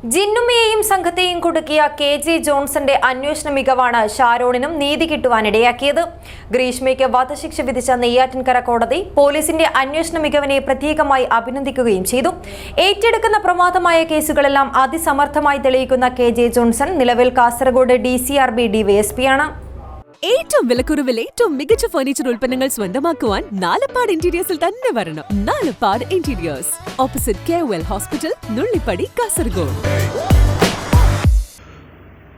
ജിന്നുമ്മയെയും സംഘത്തെയും കുടുക്കിയ കെ.ജെ. ജോൺസന്റെ അന്വേഷണ മികവാണ് ഷാരോണിനും നീതി കിട്ടുവാനിടയാക്കിയത്. ഗ്രീഷ്മയ്ക്ക് വധശിക്ഷ വിധിച്ച നെയ്യാറ്റിൻകര കോടതി പോലീസിന്റെ അന്വേഷണ മികവിനെ പ്രത്യേകമായി അഭിനന്ദിക്കുകയും ചെയ്തു. ഏറ്റെടുക്കുന്ന പ്രമാദമായ കേസുകളെല്ലാം അതിസമർത്ഥമായി തെളിയിക്കുന്ന കെ.ജെ. ജോൺസൺ നിലവിൽ കാസർഗോഡ് DCRB ഡിവൈഎസ്പിയാണ്. ഏറ്റവും വിലക്കുറവിൽ ഏറ്റവും മികച്ച ഫർണിച്ചർ ഉൽപ്പന്നങ്ങൾ സ്വന്തമാക്കുവാൻ നാലപ്പാട് ഇന്റീരിയേഴ്സിൽ തന്നെ വരണം. Nalappad interiors, opposite KOL hospital, Nullippady, Kasaragod.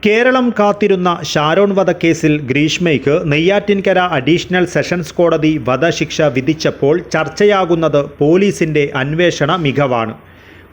Kerala കാത്തിരുന്ന ഷാരോൺ വധക്കേസിൽ ഗ്രീഷ്മയ്ക്ക് നെയ്യാറ്റിൻകര അഡീഷണൽ സെഷൻസ് കോടതി വധശിക്ഷ വിധിച്ചപ്പോൾ ചർച്ചയാകുന്നത് പോലീസിന്റെ അന്വേഷണ മികവാണ്.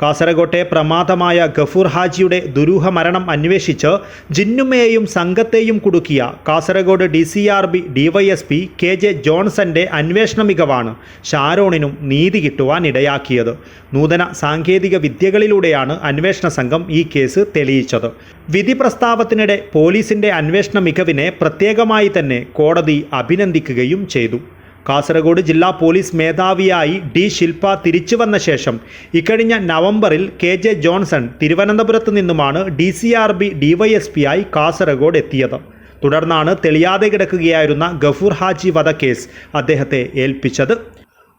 കാസർഗോട്ടെ പ്രമാദമായ ഗഫൂർ ഹാജിയുടെ ദുരൂഹ മരണം അന്വേഷിച്ച് ജിന്നുമ്മയെയും സംഘത്തെയും കുടുക്കിയ കാസർഗോഡ് DCRB DYSP കെ.ജെ. ജോൺസന്റെ അന്വേഷണ മികവാണ് ഷാരോണിനും നീതി കിട്ടുവാൻ ഇടയാക്കിയത്. നൂതന സാങ്കേതിക വിദ്യകളിലൂടെയാണ് അന്വേഷണ സംഘം ഈ കേസ് തെളിയിച്ചത്. വിധി പ്രസ്താവത്തിനിടെ പോലീസിന്റെ അന്വേഷണ മികവിനെ പ്രത്യേകമായി തന്നെ കോടതി അഭിനന്ദിക്കുകയും ചെയ്തു. കാസർഗോഡ് ജില്ലാ പോലീസ് മേധാവിയായി D. ശില്പ തിരിച്ചുവന്ന ശേഷം ഇക്കഴിഞ്ഞ നവംബറിൽ കെ.ജെ. ജോൺസൺ തിരുവനന്തപുരത്ത് നിന്നുമാണ് DCRB DYSPയായി കാസർഗോഡ് എത്തിയത്. തുടർന്നാണ് തെളിയാതെ കിടക്കുകയായിരുന്ന ഗഫൂർ ഹാജി വധക്കേസ് അദ്ദേഹത്തെ ഏൽപ്പിച്ചത്.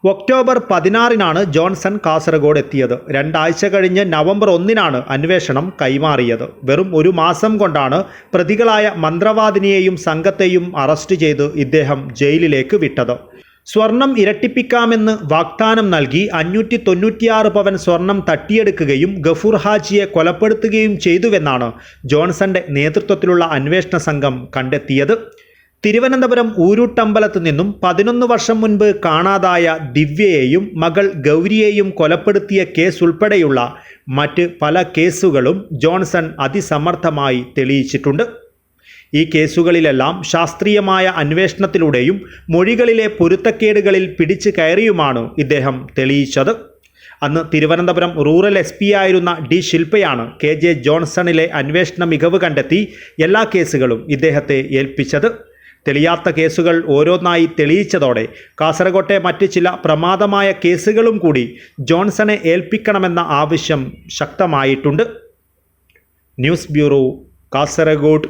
ഒക്ടോബർ 16-നാണ് ജോൺസൺ കാസർഗോഡ് എത്തിയത്. 2 ആഴ്ച കഴിഞ്ഞ് നവംബർ 1-നാണ് അന്വേഷണം കൈമാറിയത്. വെറും 1 മാസം കൊണ്ടാണ് പ്രതികളായ മന്ത്രവാദിനിയെയും സംഘത്തെയും അറസ്റ്റ് ചെയ്ത് ഇദ്ദേഹം ജയിലിലേക്ക് വിട്ടത്. സ്വർണം ഇരട്ടിപ്പിക്കാമെന്ന് വാഗ്ദാനം നൽകി 596 പവൻ സ്വർണം തട്ടിയെടുക്കുകയും ഗഫൂർ ഹാജിയെ കൊലപ്പെടുത്തുകയും ചെയ്തുവെന്നാണ് ജോൺസന്റെ നേതൃത്വത്തിലുള്ള അന്വേഷണ സംഘം കണ്ടെത്തിയത്. തിരുവനന്തപുരം ഊരൂട്ടമ്പലത്ത് നിന്നും 11 വർഷം മുൻപ് കാണാതായ ദിവ്യയെയും മകൾ ഗൗരിയെയും കൊലപ്പെടുത്തിയ കേസ് ഉൾപ്പെടെയുള്ള മറ്റ് പല കേസുകളും ജോൺസൺ അതിസമർത്ഥമായി തെളിയിച്ചിട്ടുണ്ട്. ഈ കേസുകളിലെല്ലാം ശാസ്ത്രീയമായ അന്വേഷണത്തിലൂടെയും മൊഴികളിലെ പൊരുത്തക്കേടുകളിൽ പിടിച്ചു കയറിയുമാണ് ഇദ്ദേഹം തെളിയിച്ചത്. അന്ന് തിരുവനന്തപുരം റൂറൽ SP ആയിരുന്ന D. ശില്പയാണ് കെ.ജെ. ജോൺസണിലെ അന്വേഷണ മികവ് കണ്ടെത്തി എല്ലാ കേസുകളും ഇദ്ദേഹത്തെ ഏൽപ്പിച്ചത്. തെളിയാത്ത കേസുകൾ ഓരോന്നായി തെളിയിച്ചതോടെ കാസർഗോട്ടെ മറ്റ് ചില പ്രമാദമായ കേസുകളും കൂടി ജോൺസണെ ഏൽപ്പിക്കണമെന്ന ആവശ്യം ശക്തമായിട്ടുണ്ട്. News bureau, Kasaragod.